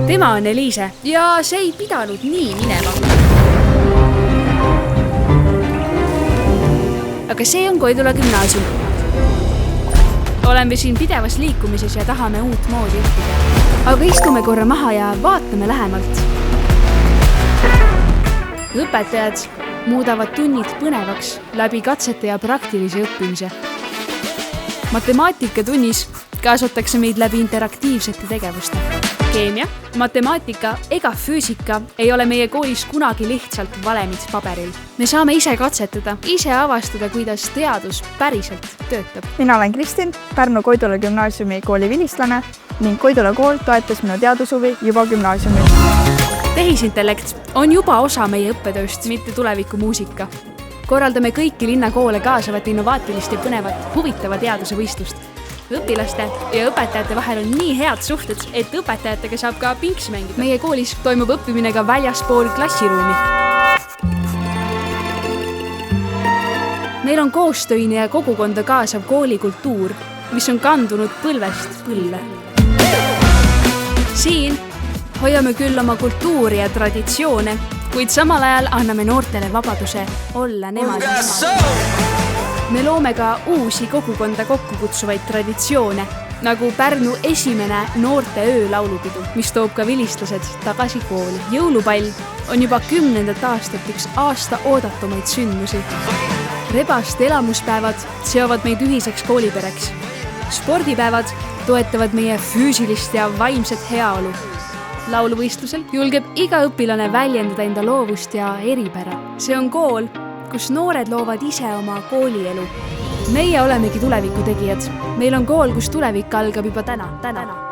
Tema on Eliise ja see ei pidanud nii minema. Aga see on Koidula gümnaasium. Oleme siin pidevas liikumises ja tahame uut moodi õppida. Aga istume korra maha ja vaatame lähemalt. Õpetajad muudavad tunnid põnevaks läbi katsete ja praktilise õppimise. Matemaatikatunnis kaasatakse meid läbi interaktiivsete tegevuste. Keemia, matemaatika ega füüsika ei ole meie koolis kunagi lihtsalt valemid paberil. Me saame ise katsetada, ise avastada, kuidas teadus päriselt töötab. Mina olen Kristin, Pärnu Koidula gümnaasiumi kooli vilistlane ning Koidula kool toetas minu teadushuvi juba gümnaasiumil. Tehisintellekt on juba osa meie õppetööst, mitte tuleviku muusika. Korraldame kõiki linnakoole kaasavat innovaatilist ja põnevat huvitava teaduse võistlust. Õpilaste ja õpetajate vahel on nii head suhted, et õpetajatega saab ka pinksi mängida. Meie koolis toimub õppimine ka väljaspool klassiruumi. Meil on koostöine ja kogukonda kaasav koolikultuur, mis on kandunud põlvest põlve. Siin hoiame küll oma kultuuri ja traditsioone, kuid samal ajal anname noortele vabaduse olla nemad ise. Me loome ka uusi kogukonda kokku kutsuvaid traditsioone, nagu Pärnu esimene noorte öölaulupidu, mis toob ka vilistlased tagasi kooli. Jõulupall on juba 10. aastat üks aasta oodatumaid sündmusi. Rebaste elamuspäevad seovad meid ühiseks koolipereks. Spordipäevad toetavad meie füüsilist ja vaimset heaolu. Lauluvõistlusel julgeb iga õpilane väljendada enda loovust ja eripära. See on kool, kus noored loovad ise oma koolielu. Meie olemegi tuleviku tegijad. Meil on kool, kus tulevik algab juba täna.